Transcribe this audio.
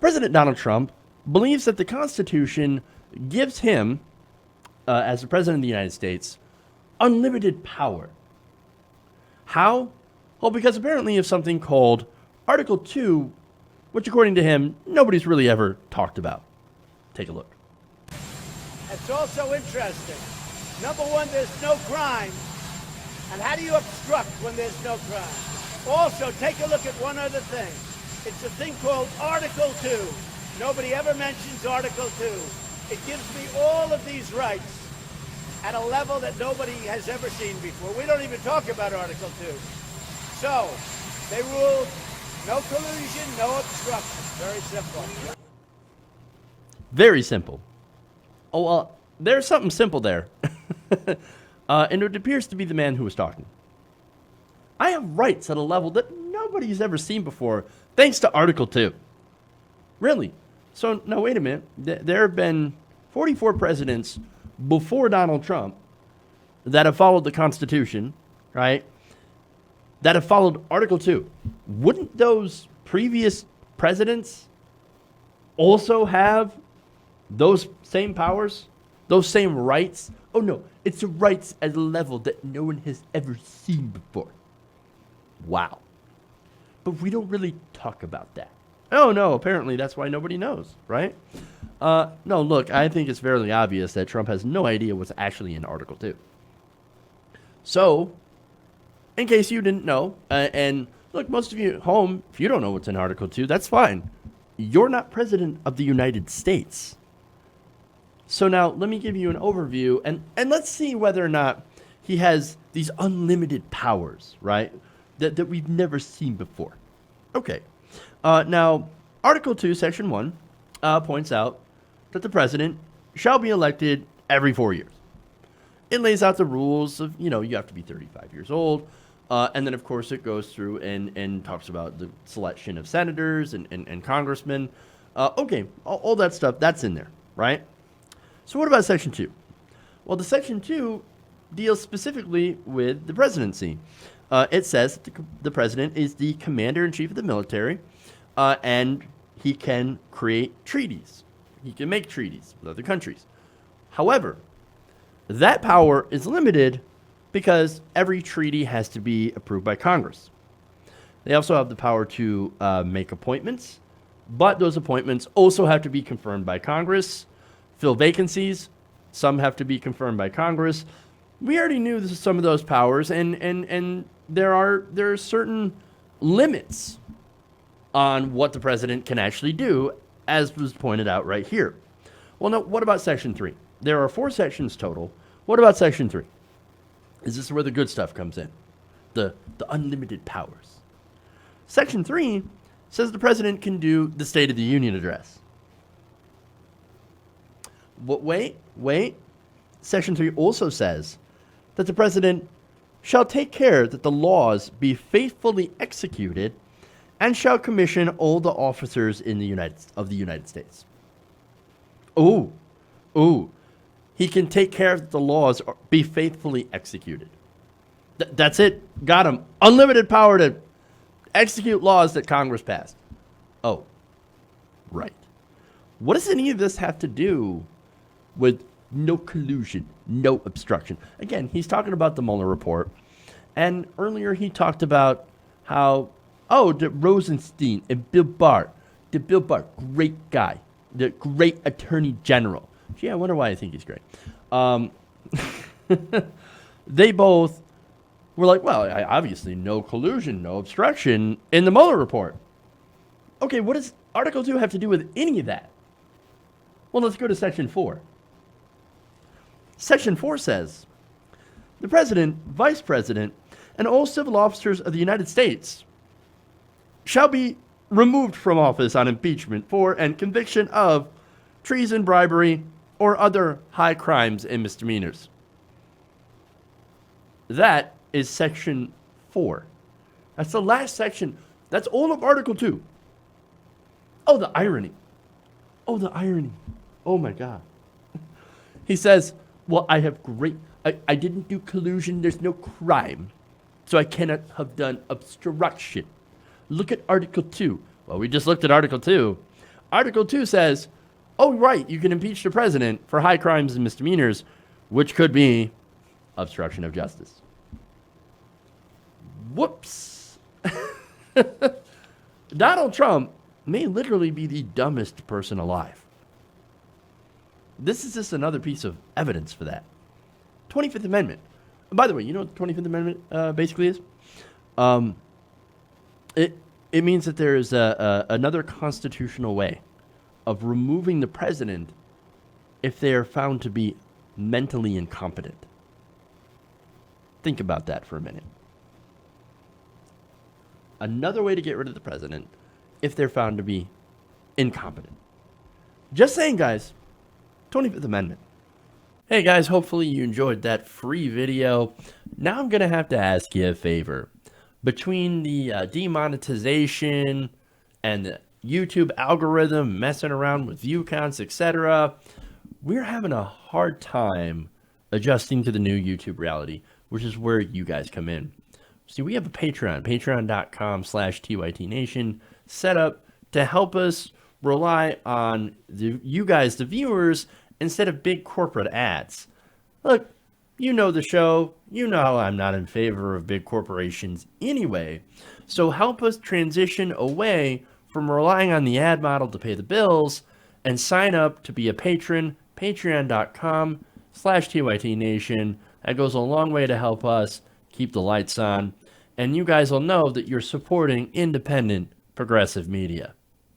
President Donald Trump believes that the Constitution gives him, as the President of the United States, unlimited power. How? Well, because apparently of something called Article 2, which according to him, nobody's really ever talked about. Take a look. It's also interesting. Number one, there's no crime. And how do you obstruct when there's no crime? Also, take a look at one other thing. It's a thing called Article 2. Nobody ever mentions Article 2. It gives me all of these rights at a level that nobody has ever seen before. We don't even talk about Article 2. So, they rule no collusion, no obstruction. Very simple. Very simple. Oh, well, there's something simple there. And it appears to be the man who was talking. I have rights at a level that nobody's ever seen before, thanks to Article 2. Really? So, no, wait a minute. There have been 44 presidents before Donald Trump that have followed the Constitution, right? That have followed Article 2. Wouldn't those previous presidents also have those same powers? Those same rights? Oh, no. It's the rights at a level that no one has ever seen before. Wow. But we don't really talk about that. Oh, no. Apparently, that's why nobody knows, right? No, look, I think it's fairly obvious that Trump has no idea what's actually in Article 2. So, in case you didn't know, and look, most of you at home, if you don't know what's in Article 2, that's fine. You're not president of the United States. So now, let me give you an overview, and let's see whether or not he has these unlimited powers, right, that we've never seen before. Okay. Now, Article 2, Section 1, points out that the president shall be elected every 4 years. It lays out the rules of, you have to be 35 years old. And then, of course, it goes through and talks about the selection of senators and congressmen. Okay, all that stuff, that's in there, right? So what about Section 2? Well, the Section 2 deals specifically with the presidency. It says that the president is the commander-in-chief of the military, and he can create treaties. He can make treaties with other countries. However, that power is limited because every treaty has to be approved by Congress. They also have the power to make appointments, but those appointments also have to be confirmed by Congress. Fill vacancies, some have to be confirmed by Congress. We already knew some of those powers, and there are certain limits on what the president can actually do, as was pointed out right here. Well, now, what about Section 3? There are 4 sections total. What about Section 3? Is this where the good stuff comes in? The unlimited powers. Section 3 says the president can do the State of the Union address. But wait. Section 3 also says that the president shall take care that the laws be faithfully executed and shall commission all the officers of the United States. Ooh. He can take care that the laws be faithfully executed. That's it. Got him. Unlimited power to execute laws that Congress passed. Oh, right. What does any of this have to do with no collusion, no obstruction? Again, he's talking about the Mueller report. And earlier he talked about how, that Rosenstein and Bill Barr, great guy, the great attorney general. Gee, I wonder why I think he's great. They both were like, well, obviously no collusion, no obstruction in the Mueller report. Okay, what does Article 2 have to do with any of that? Well, let's go to Section 4. Section 4 says, the president, vice president, and all civil officers of the United States shall be removed from office on impeachment for and conviction of treason, bribery, or other high crimes and misdemeanors. That is Section 4. That's the last section. That's all of Article 2. Oh, the irony. Oh, my God. He says, well, I didn't do collusion. There's no crime. So I cannot have done obstruction. Look at Article 2. Well, we just looked at Article 2. Article 2 says, oh, right, you can impeach the president for high crimes and misdemeanors, which could be obstruction of justice. Whoops. Donald Trump may literally be the dumbest person alive. This is just another piece of evidence for that. 25th Amendment. By the way, you know what the 25th Amendment basically is? It means that there is another constitutional way of removing the president if they are found to be mentally incompetent. Think about that for a minute. Another way to get rid of the president if they're found to be incompetent. Just saying, guys. 25th Amendment. Hey guys, hopefully you enjoyed that free video. Now I'm going to have to ask you a favor. Between the demonetization and the YouTube algorithm messing around with view counts, etc., we're having a hard time adjusting to the new YouTube reality, which is where you guys come in. See, we have a Patreon, patreon.com/TYTNation, set up to help us rely on you guys, the viewers, instead of big corporate ads. Look, you know the show. You know I'm not in favor of big corporations anyway. So help us transition away from relying on the ad model to pay the bills and sign up to be a patron, patreon.com/TYTNation. That goes a long way to help us keep the lights on. And you guys will know that you're supporting independent progressive media.